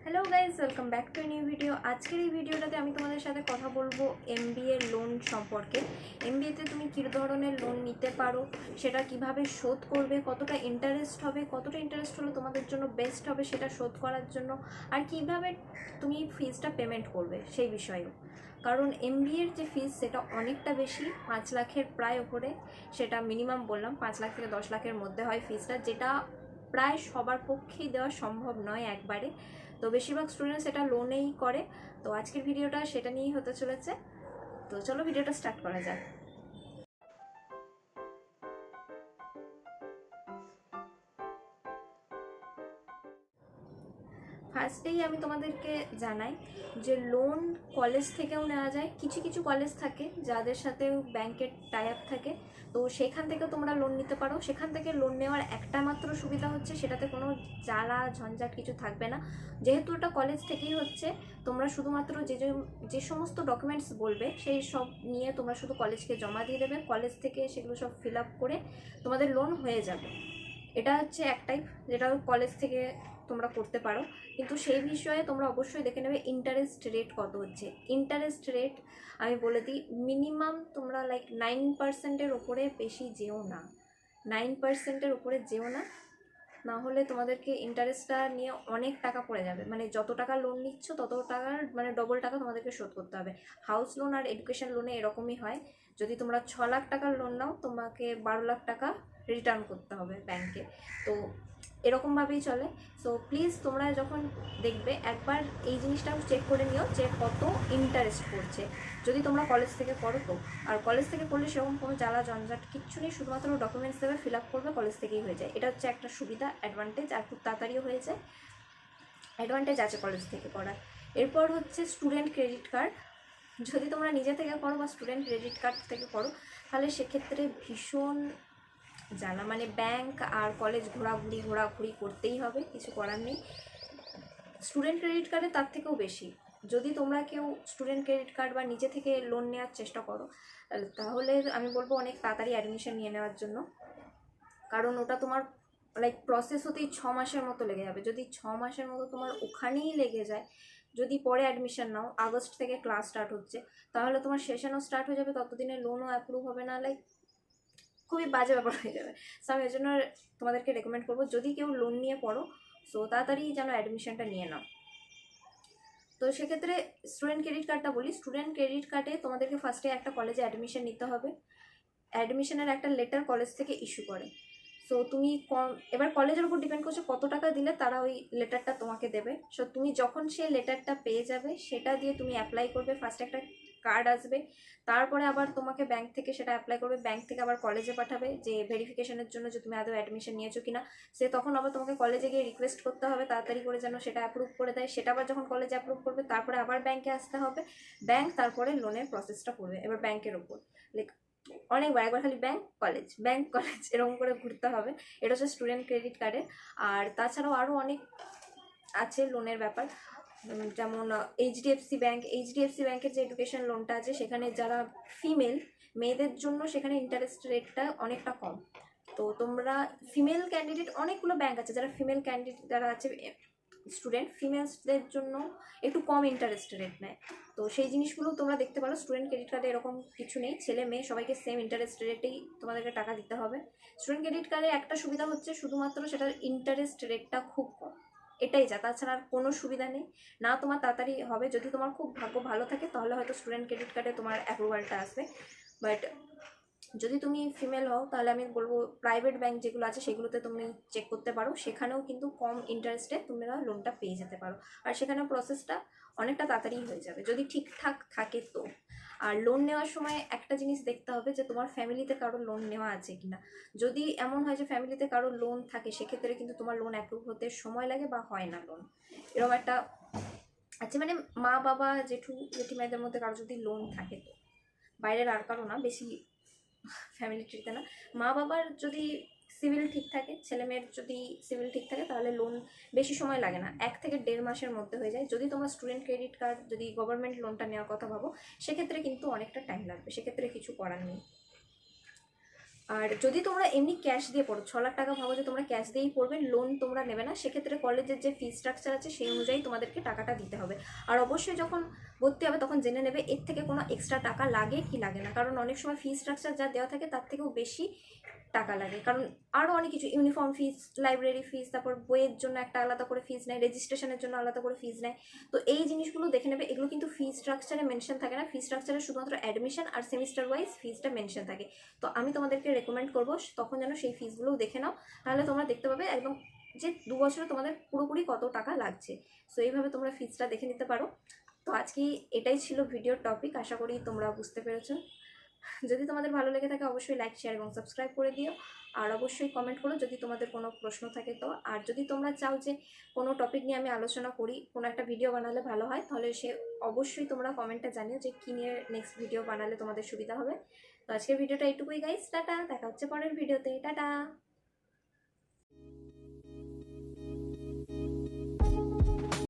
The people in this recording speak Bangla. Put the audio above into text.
Hello guys, welcome back to new video. আজকের এই ভিডিওটাতে আমি তোমাদের সাথে কথা বলবো এমবিএ লোন সম্পর্কে। এমবিএতে তুমি কী ধরনের লোন নিতে পারো, সেটা কিভাবে শোধ করবে, কতটা ইন্টারেস্ট হবে, কতটা ইন্টারেস্ট হলে তোমাদের জন্য বেস্ট হবে সেটা শোধ করার জন্য, আর কিভাবে তুমি ফিজটা পেমেন্ট করবে সেই বিষয়েও। কারণ এমবিএর যে ফিজ সেটা অনেকটা বেশি, 5 লাখের প্রায় ওপরে। সেটা মিনিমাম বললাম 5 লাখ থেকে 10 লাখের মধ্যে হয় ফিজটা, যেটা প্রায় সবার পক্ষেই দেওয়া সম্ভব নয় একবারে। তো বেশিরভাগ স্টুডেন্টস এটা লোনেই করে। তো আজকের ভিডিওটা সেটা নিয়েই হতে চলেছে। তো চলো ভিডিওটা স্টার্ট করা যাক। ফার্স্টেই আমি তোমাদেরকে জানাই যে লোন কলেজ থেকেও নেওয়া যায়। কিছু কিছু কলেজ থাকে যাদের সাথে ব্যাংকের টাই আপ থাকে, তো সেখান থেকেও তোমরা লোন নিতে পারো। সেখান থেকে লোন নেওয়ার একটা মাত্র সুবিধা হচ্ছে সেটাতে কোনো জ্বালা ঝঞ্ঝাট কিছু থাকবে না। যেহেতু ওটা কলেজ থেকেই হচ্ছে, তোমরা শুধুমাত্র যে সমস্ত ডকুমেন্টস বলবে সেই সব নিয়ে তোমরা শুধু কলেজকে জমা দিয়ে দেবে। কলেজ থেকে সেগুলো সব ফিল আপ করে তোমাদের লোন হয়ে যাবে। এটা হচ্ছে একটাই, যেটা কলেজ থেকে তোমরা করতে পারো। কিন্তু সেই বিষয়ে তোমরা অবশ্যই দেখে নেবে ইন্টারেস্ট রেট কত হচ্ছে। ইন্টারেস্ট রেট আমি বলে দিই, মিনিমাম তোমরা লাইক 9%-এর ওপরে বেশি যেও না। 9%-এর ওপরে যেও না, না হলে তোমাদেরকে ইন্টারেস্টটা নিয়ে অনেক টাকা পড়ে যাবে। মানে যত টাকা লোন নিচ্ছ তত টাকার মানে ডবল টাকা তোমাদেরকে শোধ করতে হবে। হাউস লোন আর এডুকেশন লোনে এরকমই হয়। যদি তোমরা 6 লাখ টাকার লোন নাও, তোমাকে 12 লাখ টাকা রিটার্ন করতে হবে ব্যাংকে। তো এরকমভাবেই চলে। সো প্লিজ তোমরা যখন দেখবে একবার এই জিনিসটাও চেক করে নিও যে কত ইন্টারেস্ট পড়ছে, যদি তোমরা কলেজ থেকে করো তো। আর কলেজ থেকে করলে সেরকম কোনো জ্বালা জঞ্জাট কিচ্ছু নেই, শুধুমাত্র ডকুমেন্টস দেবে, ফিল আপ করবে, কলেজ থেকেই হয়ে যায়। এটা হচ্ছে একটা সুবিধা, অ্যাডভান্টেজ, আর খুব তাড়াতাড়িও হয়ে যায়। অ্যাডভান্টেজ আছে কলেজ থেকে করার। এরপর হচ্ছে স্টুডেন্ট ক্রেডিট কার্ড। যদি তোমরা নিজে থেকে করো বা স্টুডেন্ট ক্রেডিট কার্ড থেকে করো, তাহলে সেক্ষেত্রে ভীষণ জানা, মানে ব্যাংক আর কলেজ ঘোরাঘুরি করতেই হবে, কিছু করার নেই। স্টুডেন্ট ক্রেডিট কার্ডে তার থেকেও বেশি। যদি তোমরা কেউ স্টুডেন্ট ক্রেডিট কার্ড বা নিজে থেকে লোন নেওয়ার চেষ্টা করো, তাহলে আমি বলবো অনেক তাড়াতাড়ি অ্যাডমিশন নিয়ে নেওয়ার জন্য। কারণ ওটা তোমার লাইক প্রসেস হতেই 6 মাসের মতো লেগে যাবে। যদি 6 মাসের মতো তোমার ওখানেই লেগে যায়, যদি পরে অ্যাডমিশন নাও, আগস্ট থেকে ক্লাস স্টার্ট হচ্ছে, তাহলে তোমার সেশনও স্টার্ট হয়ে যাবে, ততদিনে লোনও অ্যাপ্রুভ হবে না। লাইক খুবই বাজে ব্যাপার হয়ে যাবে। সো আমি এর জন্য তোমাদেরকে রেকমেন্ড করবো, যদি কেউ লোন নিয়ে পড়ো, সো তাড়াতাড়ি যেন অ্যাডমিশনটা নিয়ে নাও। তো সেক্ষেত্রে স্টুডেন্ট ক্রেডিট কার্ডটা বলি। স্টুডেন্ট ক্রেডিট কার্ডে তোমাদেরকে ফার্স্টে একটা কলেজে অ্যাডমিশন নিতে হবে। অ্যাডমিশনের একটা লেটার কলেজ থেকে ইস্যু করে। সো তুমি এবার কলেজের উপর ডিপেন্ড করছে কত টাকা দিলে তারা ওই লেটারটা তোমাকে দেবে। সো তুমি যখন সেই লেটারটা পেয়ে যাবে, সেটা দিয়ে তুমি অ্যাপ্লাই করবে। ফার্স্টে একটা কার্ড আসবে, তারপরে আবার তোমাকে ব্যাংক থেকে সেটা অ্যাপ্লাই করবে, ব্যাংক থেকে আবার কলেজে পাঠাবে যে ভেরিফিকেশনের জন্য যে তুমি আদৌ অ্যাডমিশন নিয়েছো কিনা। সে তখন আবার তোমাকে কলেজে গিয়ে রিকোয়েস্ট করতে হবে তাড়াতাড়ি করে যেন সেটা অ্যাপ্রুভ করে দেয়। সেটা আবার যখন কলেজে অ্যাপ্রুভ করবে, তারপরে আবার ব্যাংকে আসতে হবে। ব্যাংক তারপরে লোনের প্রসেসটা করবে এবার ব্যাংকের ওপর। লাইক অনেকবার, একবার খালি ব্যাংক কলেজ এরকম করে ঘুরতে হবে। এটা হচ্ছে স্টুডেন্ট ক্রেডিট কার্ডের। আর তাছাড়াও আরও অনেক আছে লোনের ব্যাপার, যেমন এইচডিএফসি ব্যাংকের যে এডুকেশন লোনটা আছে, সেখানে যারা ফিমেল মেয়েদের জন্য সেখানে ইন্টারেস্ট রেটটা অনেকটা কম। তো তোমরা ফিমেল ক্যান্ডিডেট, অনেকগুলো ব্যাংক আছে যারা ফিমেল ক্যান্ডিডেট যারা আছে স্টুডেন্ট, ফিমেলসদের জন্য একটু কম ইন্টারেস্ট রেট নেয়। তো সেই জিনিসগুলো তোমরা দেখতে পারো। স্টুডেন্ট ক্রেডিট কার্ডে এরকম কিছু নেই, ছেলে মেয়ে সবাইকে সেম ইন্টারেস্ট রেটেই তোমাদেরকে টাকা দিতে হবে। স্টুডেন্ট ক্রেডিট কার্ডে একটা সুবিধা হচ্ছে শুধুমাত্র সেটার ইন্টারেস্ট রেটটা খুব কম, এটাই যা, তাছাড়া আর কোনো সুবিধা নেই। না তোমার তাড়াতাড়ি হবে, যদি তোমার খুব ভাগ্য ভালো থাকে তাহলে হয়তো স্টুডেন্ট ক্রেডিট কার্ডে তোমার অ্যাপ্রুভালটা আসবে। বাট যদি তুমি ফিমেল হও, তাহলে আমি বলবো প্রাইভেট ব্যাংক যেগুলো আছে সেগুলোতে তুমি চেক করতে পারো, সেখানেও কিন্তু কম ইন্টারেস্টে তোমরা লোনটা পেয়ে যেতে পারো। আর সেখানেও প্রসেসটা অনেকটা তাড়াতাড়ি হয়ে যাবে যদি ঠিকঠাক থাকে তো। আর লোন নেওয়ার সময় একটা জিনিস দেখতে হবে যে তোমার ফ্যামিলিতে কারোর লোন নেওয়া আছে কিনা। যদি এমন হয় যে ফ্যামিলিতে কারোর লোন থাকে, সেক্ষেত্রে কিন্তু তোমার লোন অ্যাপ্রুভ হতে সময় লাগে বা হয় না লোন, এরকম একটা আছে। মানে মা বাবা জেঠু জেঠিমাদের মধ্যে কারো যদি লোন থাকে, তো বাইরের আর কারো না, বেশি ফ্যামিলি ট্রিতে না, মা বাবার যদি সিভিল ঠিক থাকে, ছেলে মেয়ের যদি সিভিল ঠিক থাকে, তাহলে লোন বেশি সময় লাগে না, 1 থেকে 1.5 মাসের মধ্যে হয়ে যায়। যদি তোমরা স্টুডেন্ট ক্রেডিট কার্ড যদি গভর্নমেন্ট লোনটা নেওয়ার কথা ভাবো, সেক্ষেত্রে কিন্তু অনেকটা টাইম লাগবে, সেক্ষেত্রে কিছু করার নেই। আর যদি তোমরা এমনি ক্যাশ দিয়ে পড়ো, 6 লাখ টাকা ভাবো যে তোমরা ক্যাশ দিয়েই পড়বে, লোন তোমরা নেবে না, সেক্ষেত্রে কলেজের যে ফি স্ট্রাকচার আছে সেই অনুযায়ী তোমাদেরকে টাকাটা দিতে হবে। আর অবশ্যই যখন ভর্তি হবে তখন জেনে নেবে এর থেকে কোনো এক্সট্রা টাকা লাগে কি লাগে না, কারণ অনেক সময় ফি স্ট্রাকচার যা দেওয়া থাকে তার থেকেও বেশি টাকা লাগে, কারণ আরও অনেক কিছু, ইউনিফর্ম ফিস, লাইব্রেরি ফিস, তারপর বইয়ের জন্য একটা আলাদা করে ফিস নেয়, রেজিস্ট্রেশনের জন্য আলাদা করে ফিস নেয়। তো এই জিনিসগুলো দেখে নেবে, এগুলো কিন্তু ফি স্ট্রাকচারে মেনশন থাকে না, ফি স্ট্রাকচারে শুধুমাত্র অ্যাডমিশন আর সেমিস্টার ওয়াইজ ফিসটা মেনশন থাকে। তো আমি তোমাদেরকে রেকমেন্ড করবো তখন যেন সেই ফিসগুলোও দেখে নাও, তাহলে তোমরা দেখতে পাবে একদম যে 2 বছরে তোমাদের পুরোপুরি কত টাকা লাগছে। সো এইভাবে তোমরা ফিসটা দেখে নিতে পারো। তো আজকে এটাই ছিল ভিডিওর টপিক, আশা করি তোমরা বুঝতে পেরেছো। যদি তোমাদের ভালো লেগে থাকে অবশ্যই লাইক, শেয়ার এবং সাবস্ক্রাইব করে দিও। আর অবশ্যই কমেন্ট করো যদি তোমাদের কোনো প্রশ্ন থাকে। তো আর যদি তোমরা চাও যে কোনো টপিক নিয়ে আমি আলোচনা করি, কোনো একটা ভিডিও বানালে ভালো হয়, তাহলে সে অবশ্যই তোমরা কমেন্টে জানিও যে কী নিয়ে নেক্সট ভিডিও বানালে তোমাদের সুবিধা হবে। তো আজকের ভিডিওটা এইটুকুই গাইস, টাটা, দেখা হচ্ছে পরের ভিডিওতে, টাটা।